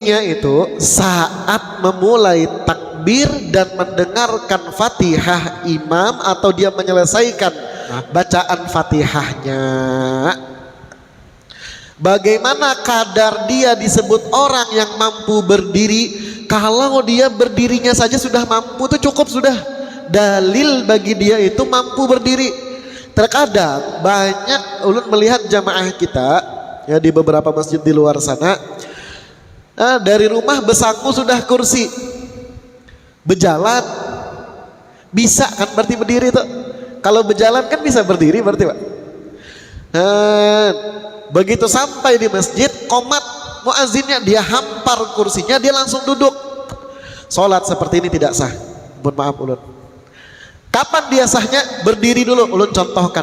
itu saat memulai takbir dan mendengarkan Fatihah imam atau dia menyelesaikan bacaan Fatihahnya. Bagaimana kadar dia disebut orang yang mampu berdiri? Kalau dia berdirinya saja sudah mampu, itu cukup sudah dalil bagi dia itu mampu berdiri. Terkadang banyak ulun melihat jamaah kita ya di beberapa masjid di luar sana, dari rumah besangku sudah kursi, berjalan bisa kan berarti berdiri tuh. Kalau berjalan kan bisa berdiri berarti Pak. Begitu sampai di masjid, qomat muazzinnya, dia hampar kursinya, dia langsung duduk. Sholat seperti ini tidak sah. Mohon maaf ulun. Kapan dia sahnya? Berdiri dulu. Ulun contohkan.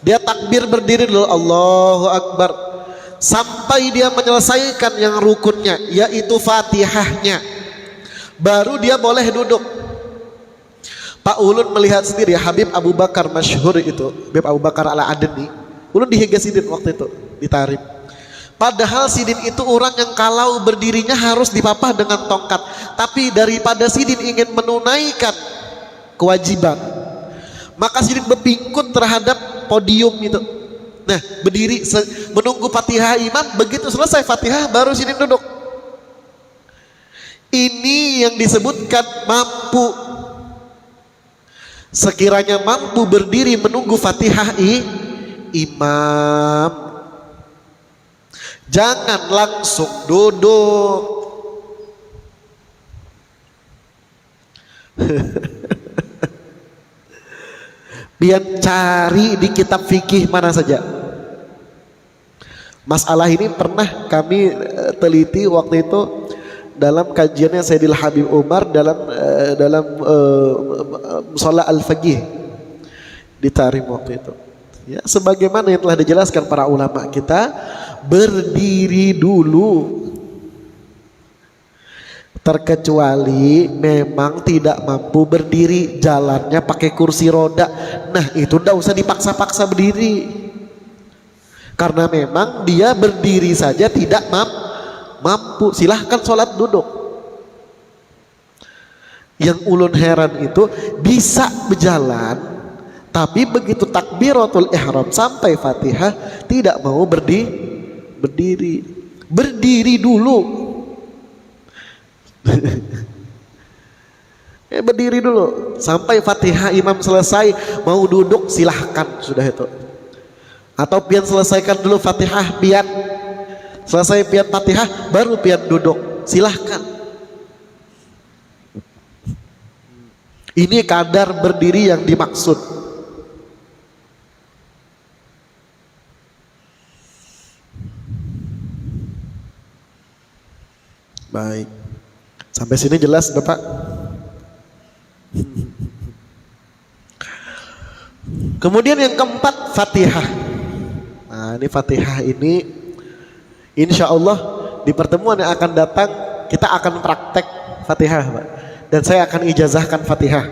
Dia takbir berdiri dulu, Allahu Akbar, sampai dia menyelesaikan yang rukunnya, yaitu Fatihahnya, baru dia boleh duduk. Pak ulun melihat sendiri Habib Abu Bakar masyhur itu, Habib Abu Bakar Al-Adni, ulun dihiga Sidin waktu itu ditarik. Padahal Sidin itu orang yang kalau berdirinya harus dipapah dengan tongkat, tapi daripada Sidin ingin menunaikan kewajiban, maka Sidin berpingkut terhadap podium itu. Nah, berdiri menunggu Fatihah imam, begitu selesai Fatihah baru Sidin duduk. Ini yang disebutkan mampu. Sekiranya mampu berdiri menunggu Fatihah imam, jangan langsung duduk. Biar cari di kitab fikih mana saja. Masalah ini pernah kami teliti waktu itu dalam kajiannya Sayyidil Habib Umar dalam Mushalla Al-Faqih di Tarim waktu itu. Ya, sebagaimana yang telah dijelaskan para ulama kita, berdiri dulu. Terkecuali memang tidak mampu berdiri, jalannya pakai kursi roda, nah itu ndak usah dipaksa-paksa berdiri, karena memang dia berdiri saja tidak mampu, silahkan sholat duduk. Yang ulun heran itu bisa berjalan, tapi begitu takbiratul ihram sampai Fatihah tidak mau berdiri dulu. Berdiri dulu sampai Fatihah imam selesai, mau duduk silahkan sudah itu. Atau pian selesaikan dulu Fatihah, pian selesai pian Fatihah baru pian duduk, silahkan. Ini kadar berdiri yang dimaksud. Baik, sampai sini jelas Bapak? Kemudian yang keempat, Fatihah. Nah, ini Fatihah ini insya Allah di pertemuan yang akan datang kita akan praktek Fatihah Pak. Dan saya akan ijazahkan Fatihah.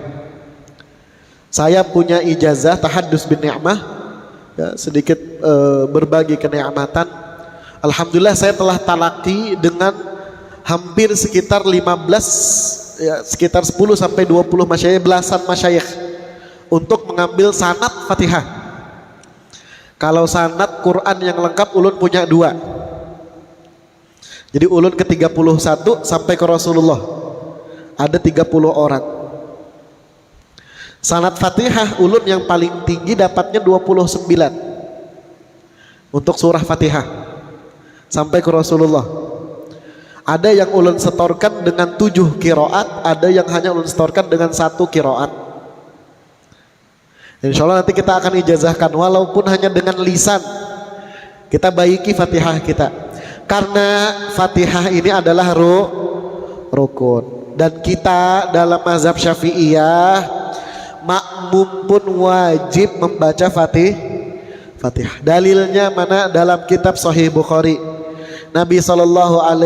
Saya punya ijazah tahaddus bin ni'mah ya, sedikit berbagi kenikmatan. Alhamdulillah saya telah talaki dengan hampir sekitar 15 ya, sekitar 10 sampai 20 masyayikh, belasan masyayikh untuk mengambil sanad Fatihah. Kalau sanad Quran yang lengkap ulun punya 2. Jadi ulun ke 31 sampai ke Rasulullah ada 30 orang. Sanad Fatihah ulun yang paling tinggi dapatnya 29 untuk surah Fatihah sampai ke Rasulullah. Ada yang ulun setorkan dengan 7 qiraat, ada yang hanya ulun setorkan dengan 1 qiraat. Insya Allah nanti kita akan ijazahkan walaupun hanya dengan lisan. Kita baiki Fatihah kita, karena Fatihah ini adalah rukun. Dan kita dalam mazhab Syafi'iyah, makmum pun wajib membaca Fatihah. Dalilnya mana? Dalam kitab Sahih Bukhari. Nabi SAW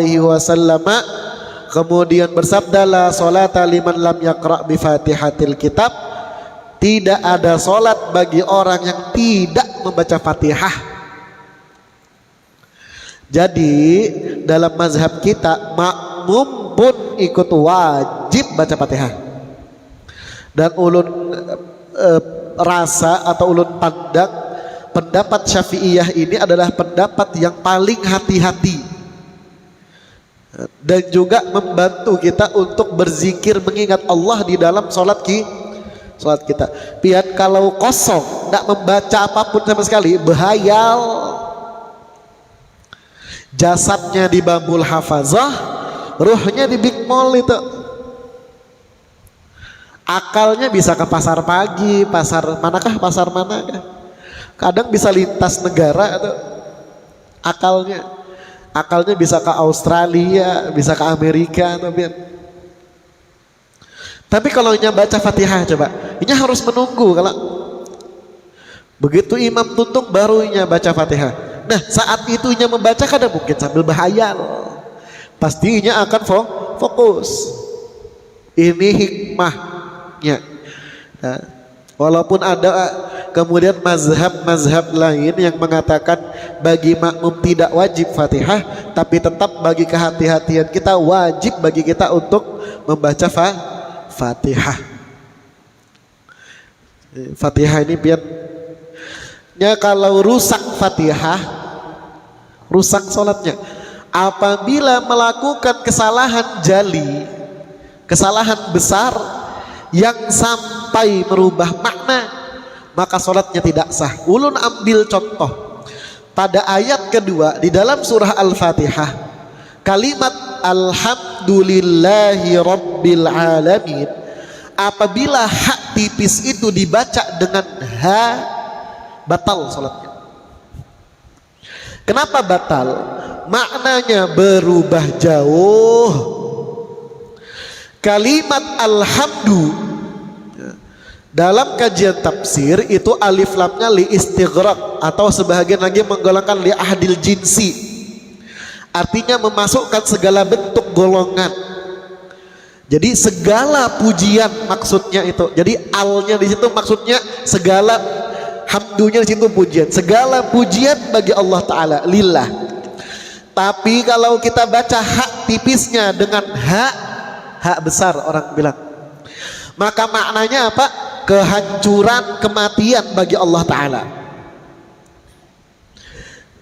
kemudian bersabda, la sholata liman lam yaqra' bi Fatihatil kitab. Tidak ada solat bagi orang yang tidak membaca Fatihah. Jadi dalam mazhab kita makmum pun ikut wajib baca Fatihah. Dan ulun rasa atau ulun pandang pendapat Syafi'iyah ini adalah pendapat yang paling hati-hati dan juga membantu kita untuk berzikir mengingat Allah di dalam sholat kita. Pian kalau kosong tidak membaca apapun sama sekali, behayal, jasadnya di babul hafazah, ruhnya di big mall itu. Akalnya bisa ke pasar pagi, pasar manakah, kadang bisa lintas negara atau akalnya bisa ke Australia, bisa ke Amerika atau biar. Tapi kalau nya baca Fatihah coba, ini harus menunggu. Kalau begitu imam tutup baru nya baca Fatihah. Nah saat itu nya membaca kadang mungkin sambil berhayal, pastinya akan fokus. Ini hikmahnya. Nah, walaupun ada kemudian mazhab lain yang mengatakan bagi makmum tidak wajib Fatihah, tapi tetap bagi kehati-hatian kita wajib bagi kita untuk membaca Fatihah. Fatihah ini biarnya kalau rusak Fatihah, rusak sholatnya. Apabila melakukan kesalahan jali, kesalahan besar yang sampai merubah makna, maka sholatnya tidak sah. Ulun ambil contoh pada ayat kedua di dalam surah Al-Fatihah, kalimat alhamdulillahi rabbil alamin. Apabila hak tipis itu dibaca dengan ha, batal sholatnya. Kenapa batal? Maknanya berubah jauh. Kalimat alhamdu dalam kajian tafsir itu alif lamnya li istighraq, atau sebahagian lagi menggolongkan li ahdil jinsi, artinya memasukkan segala bentuk golongan. Jadi segala pujian maksudnya itu. Jadi alnya di situ maksudnya segala, hamdunya di situ pujian. Segala pujian bagi Allah Ta'ala, lillah. Tapi kalau kita baca hak tipisnya dengan hak besar orang bilang, maka maknanya apa? Kehancuran, kematian bagi Allah Ta'ala.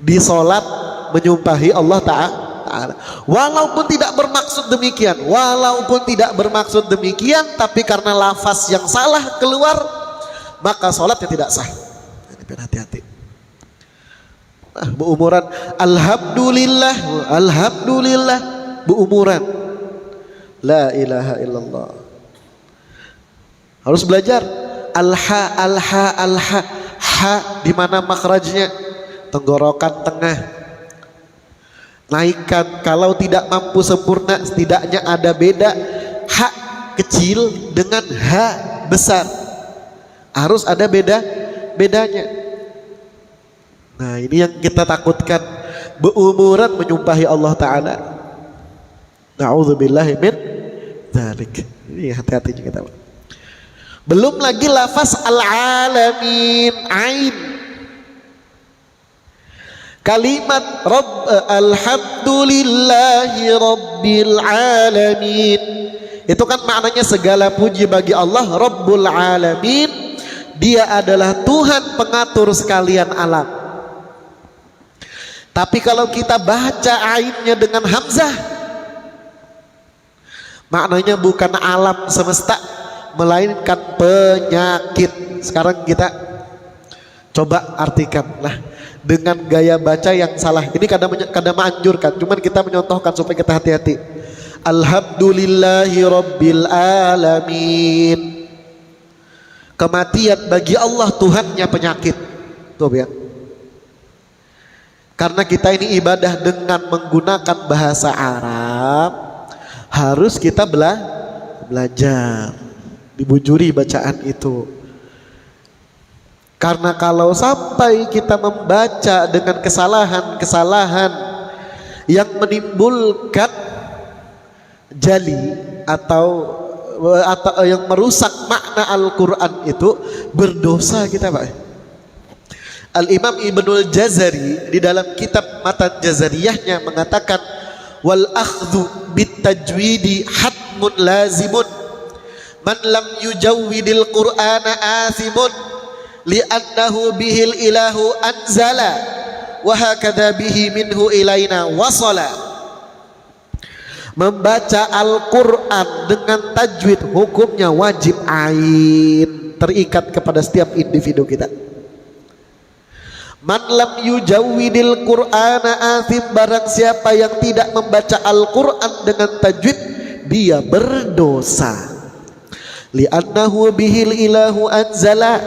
Di sholat menyumpahi Allah Ta'ala, walaupun tidak bermaksud demikian, tapi karena lafaz yang salah keluar, maka sholatnya tidak sah. Hati-hati. Beumuran alhamdulillah beumuran la ilaha illallah. Harus belajar alha ha di mana makhrajnya, tenggorokan tengah, naikkan. Kalau tidak mampu sempurna, setidaknya ada beda ha kecil dengan ha besar, harus ada bedanya. Nah ini yang kita takutkan, beumuran menyumpahi Allah Ta'ala. Na'udzubillahi min dzalik. Ini hati-hati kita. Belum lagi lafaz al-alamin, ain. Kalimat alhamdulillahi rabbil alamin, itu kan maknanya segala puji bagi Allah Rabbul alamin. Dia adalah Tuhan pengatur sekalian alam. Tapi kalau kita baca ainnya dengan hamzah, maknanya bukan alam semesta, melainkan penyakit. Sekarang kita coba artikan lah dengan gaya baca yang salah. Ini kadang menganjurkan, cuman kita menyontohkan supaya kita hati-hati. Alhamdulillahi rabbil alamin. Kematian bagi Allah, Tuhannya penyakit. Tuh ya. Karena kita ini ibadah dengan menggunakan bahasa Arab, harus kita belajar, dibujuri bacaan itu. Karena kalau sampai kita membaca dengan kesalahan-kesalahan yang menimbulkan jali atau yang merusak makna Al-Quran, itu berdosa kita, Pak. Al-Imam Ibnul Jazari di dalam kitab Matan Jazariyahnya mengatakan wal akhdhu bit tajwidi hatmun lazimun man lam yujawwidil qur'ana athimun li'annahu bihil ilahu anzala wa hakadha bihi minhu ilaina wasala. Membaca Al-Quran dengan tajwid hukumnya wajib ain, terikat kepada setiap individu kita. Man lam yujawwidil qur'ana athim, barang siapa yang tidak membaca Al-Quran dengan tajwid dia berdosa. Li'annahu bihil ilahu anzala,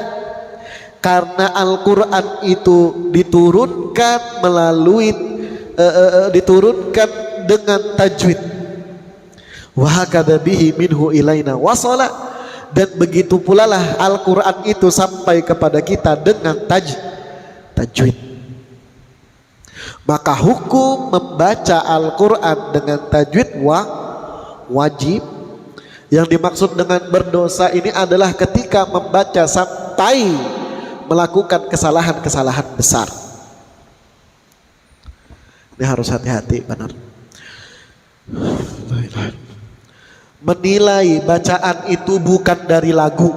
karena Al-Quran itu diturunkan melalui diturunkan dengan tajwid. Wa hakadha bihi minhu ilaina wasala, dan begitu pula lah Al-Quran itu sampai kepada kita dengan tajwid. Maka hukum membaca Al-Quran dengan tajwid wajib. Yang dimaksud dengan berdosa ini adalah ketika membaca sampai melakukan kesalahan-kesalahan besar. Ini harus hati-hati benar. Menilai bacaan itu bukan dari lagu.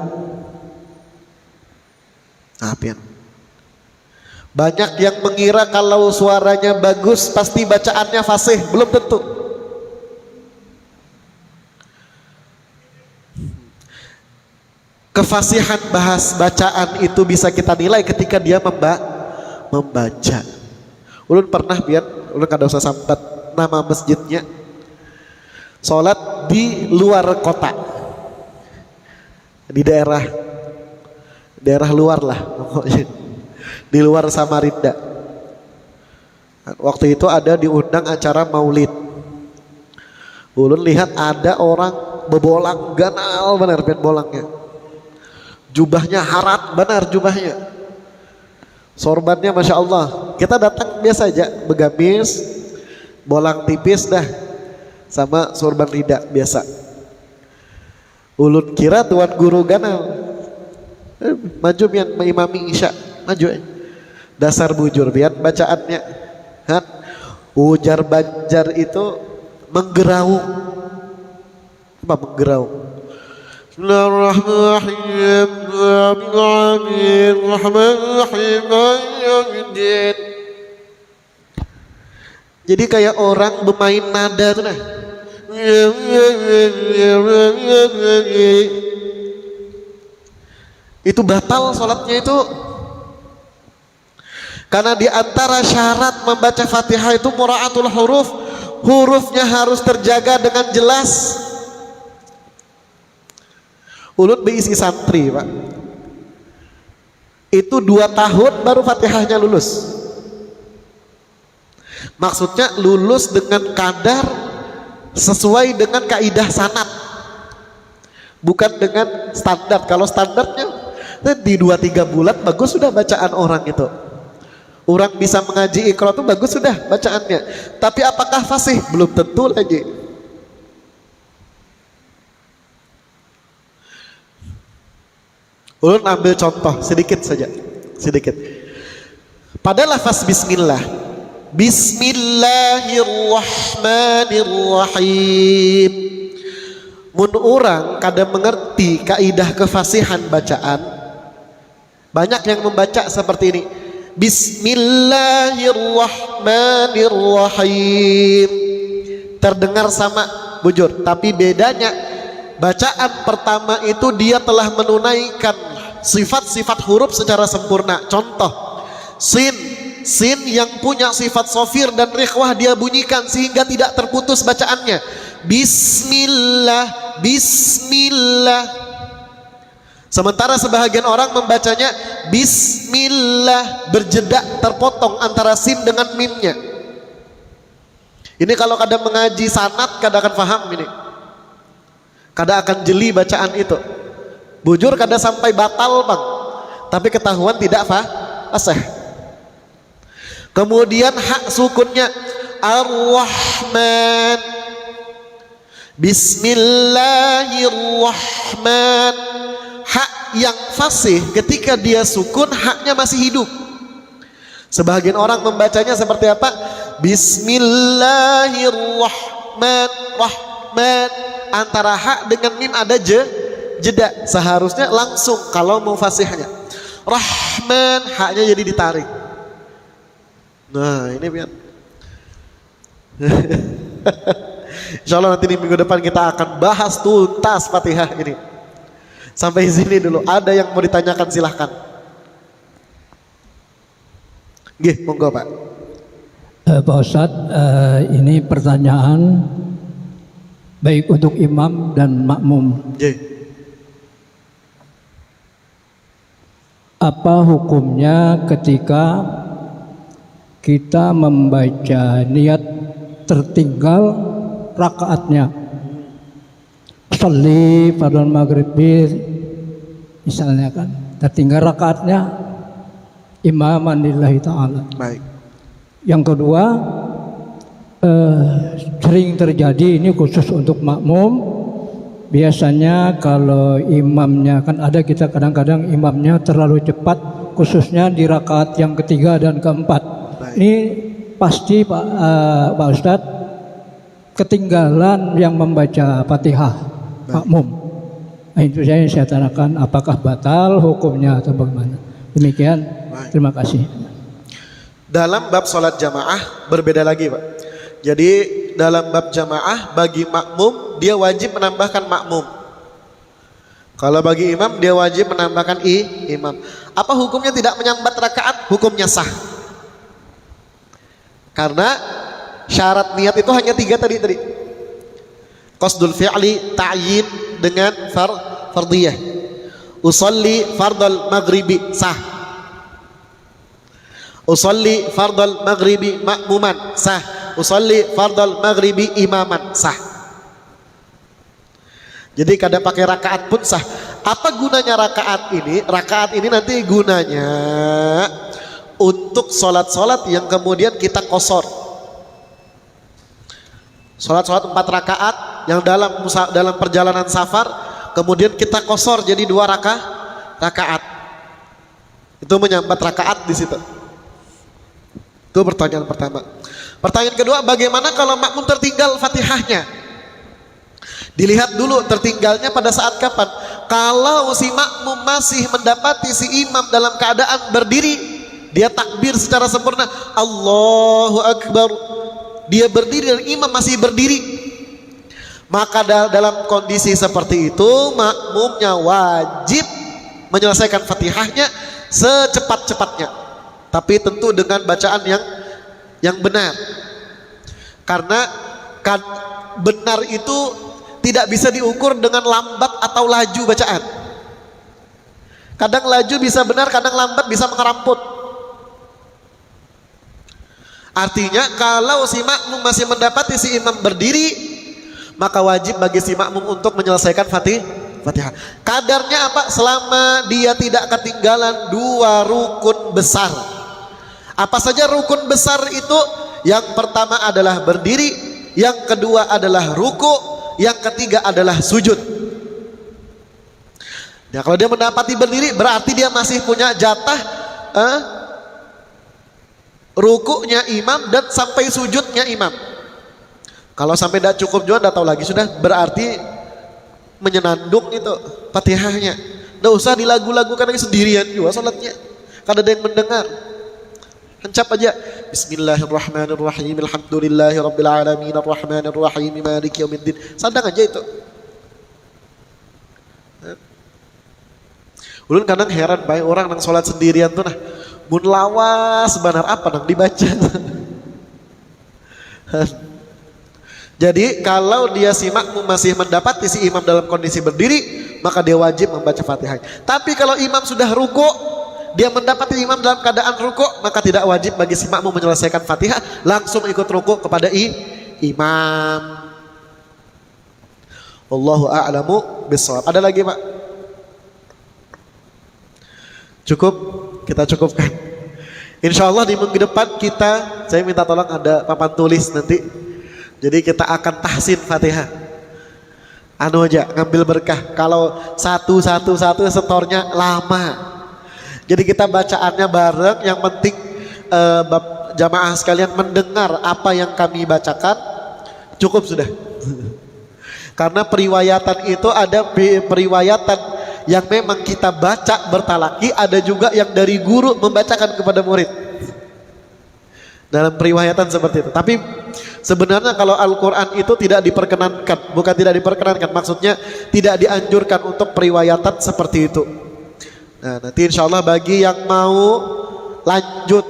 Banyak yang mengira kalau suaranya bagus pasti bacaannya fasih, belum tentu. Kefasihan bacaan itu bisa kita nilai ketika dia membaca. Ulun pernah ulun kada usah sambat nama masjidnya, sholat di luar kota, di daerah luar lah pokoknya, di luar Samarinda. Waktu itu ada diundang acara maulid. Ulun lihat ada orang bebolang ganal benar bolangnya, jubahnya harat benar jubahnya, sorbannya masya Allah. Kita datang biasa aja begamis, bolang tipis dah, sama sorban rida biasa. Ulun kira tuan guru ganal, maju biar mengimami isya, maju dasar bujur biar bacaannya kan ujar banjar itu menggerau. Apa menggerau? Bismillahirrahmanirrahim. Jadi kayak orang bermain nada tuh nah. Itu batal sholatnya itu. Karena di antara syarat membaca Fatihah itu mura'atul huruf, hurufnya harus terjaga dengan jelas. Ulun berisi santri Pak, itu 2 tahun baru Fatihahnya lulus. Maksudnya lulus dengan kadar sesuai dengan kaidah sanad, bukan dengan standar. Kalau standarnya di 2-3 bulan bagus sudah bacaan orang itu. Orang bisa mengaji Iqra itu bagus sudah bacaannya. Tapi apakah fasih? Belum tentu lagi. Ulun ambil contoh sedikit saja, sedikit. Pada lafaz bismillah, Bismillahirrahmanirrahim. Mun orang kada mengerti kaidah kefasihan bacaan, banyak yang membaca seperti ini, Bismillahirrahmanirrahim. Terdengar sama, bujur, tapi bedanya bacaan pertama itu dia telah menunaikan sifat-sifat huruf secara sempurna. Contoh, sin yang punya sifat sofir dan rikhwah dia bunyikan sehingga tidak terputus bacaannya. Bismillah, Bismillah. Sementara sebahagian orang membacanya Bismillah, berjeda, terpotong antara sin dengan mimnya. Ini kalau kadang mengaji sanad kadang akan paham ini, kadang akan jeli bacaan itu. Bujur kadang sampai batal bang, tapi ketahuan tidak fasih. Kemudian hak sukunnya Ar-Rahman, Bismillahirrahman. Hak yang fasih ketika dia sukun haknya masih hidup. Sebagian orang membacanya seperti apa? Bismillahirrahmanirrahman. Antara ha dengan mim ada jeda. Seharusnya langsung kalau mau fasihnya. Rahman, haknya jadi ditarik. Nah, ini biar. Insya Allah nanti di minggu depan kita akan bahas tuntas Fatihah ini. Sampai sini dulu. Ada yang mau ditanyakan silahkan. Gih, monggo Pak. Pak Ustadz, ini pertanyaan baik untuk imam dan makmum. Apa hukumnya ketika kita membaca niat tertinggal rakaatnya? Sholli fardhu maghrib misalnya kan, tertinggal rakaatnya imaman lillahi ta'ala. Baik. Yang kedua, sering terjadi, ini khusus untuk makmum. Biasanya kalau imamnya, kan ada kita kadang-kadang imamnya terlalu cepat, khususnya di rakaat yang ketiga dan keempat. Baik. Ini pasti Pak Ustadz ketinggalan yang membaca Fatihah. Baik. Makmum. Nah, itu saya tanyakan apakah batal hukumnya atau bagaimana. Demikian. Baik. Terima kasih. Dalam bab sholat jamaah berbeda lagi Pak. Jadi dalam bab jamaah bagi makmum dia wajib menambahkan makmum. Kalau bagi imam dia wajib menambahkan imam. Apa hukumnya tidak menyambat rakaat? Hukumnya sah. Karena syarat niat itu hanya 3 tadi. Qasdul fi'li ta'yin dengan fardiyah. Usolli fardal maghribi sah. Usolli fardal maghribi makmuman sah. Usolli fardal maghribi imaman sah. Jadi kadang pakai rakaat pun sah. Apa gunanya rakaat ini? Rakaat ini nanti gunanya untuk sholat-sholat yang kemudian kita qashar. Sholat-sholat 4 rakaat yang dalam perjalanan safar, kemudian kita qashar jadi 2 rakaat. Itu menyambat rakaat di situ. Itu pertanyaan pertama. Pertanyaan kedua, bagaimana kalau makmum tertinggal Fatihahnya? Dilihat dulu tertinggalnya pada saat kapan. Kalau si makmum masih mendapati si imam dalam keadaan berdiri, dia takbir secara sempurna, Allahu Akbar, dia berdiri dan imam masih berdiri, maka dalam kondisi seperti itu makmumnya wajib menyelesaikan Fatihahnya secepat-cepatnya, tapi tentu dengan bacaan yang benar. Karena benar itu tidak bisa diukur dengan lambat atau laju bacaan. Kadang laju bisa benar, kadang lambat bisa mengeramput. Artinya kalau si makmum masih mendapati si imam berdiri, maka wajib bagi si makmum untuk menyelesaikan Fatihah. Kadarnya apa? Selama dia tidak ketinggalan 2 rukun besar. Apa saja rukun besar itu? Yang pertama adalah berdiri, yang kedua adalah ruku, yang ketiga adalah sujud. Ya, kalau dia mendapati berdiri berarti dia masih punya jatah rukunya imam dan sampai sujudnya imam. Kalau sampai tidak cukup juga tidak tahu lagi, sudah berarti menyenandung itu Fatihahnya. Tidak usah dilagu-lagukan lagi, sendirian juga salatnya. Karena ada yang mendengar. Hancap aja. Bismillahirrahmanirrahim. Alhamdulillahirabbil alamin arrahmanirrahim maliki yaumiddin. Sadang aja itu. Ulun kadang heran bae orang nang salat sendirian tuh nah. Mun lawas benar apa nang dibaca. Jadi kalau dia si makmum masih mendapati si imam dalam kondisi berdiri, maka dia wajib membaca Fatihah. Tapi kalau imam sudah ruku, dia mendapati imam dalam keadaan ruku, maka tidak wajib bagi si makmum menyelesaikan Fatihah, langsung ikut ruku kepada imam. Wallahu a'lamu bishawab. Ada lagi Pak? Cukup? Kita cukupkan. Insya Allah di minggu depan saya minta tolong ada papan tulis nanti. Jadi kita akan tahsin Fatihah. Anu aja, ngambil berkah. Kalau satu setornya lama. Jadi kita bacaannya bareng, yang penting jamaah sekalian mendengar apa yang kami bacakan, cukup sudah. Karena periwayatan itu ada periwayatan yang memang kita baca bertalaki, ada juga yang dari guru membacakan kepada murid. Dalam periwayatan seperti itu. Tapi sebenarnya kalau Al-Quran itu tidak diperkenankan, bukan tidak diperkenankan, maksudnya tidak dianjurkan untuk periwayatan seperti itu. Nah, nanti insya Allah bagi yang mau lanjut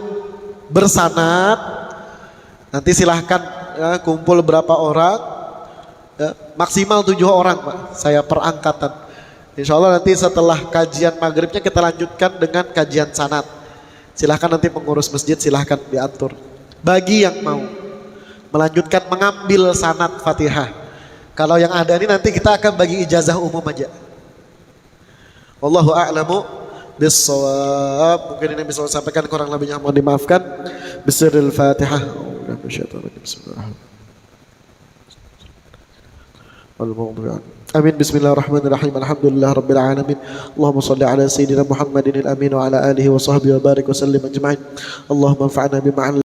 bersanad, nanti silahkan ya, kumpul berapa orang, ya, maksimal 7 orang Pak, saya perangkatan. Insya Allah nanti setelah kajian maghribnya kita lanjutkan dengan kajian sanad. Silahkan nanti pengurus masjid silahkan diatur. Bagi yang mau melanjutkan mengambil sanad Fatihah, kalau yang ada ini nanti kita akan bagi ijazah umum aja. Wallahu a'lamu bis-shawab. Mungkin ini bisa saya sampaikan, kurang lebihnya mohon dimaafkan. Bismillahil Fatihah. Amin. Bismillahirrahmanirrahim. Alhamdulillah rabbil alamin. Allahumma shalli ala sayyidina Muhammadin al-amin wa ala alihi wa sahbihi wa barik wa sallim ajma'in. Allahumma anfa'na bima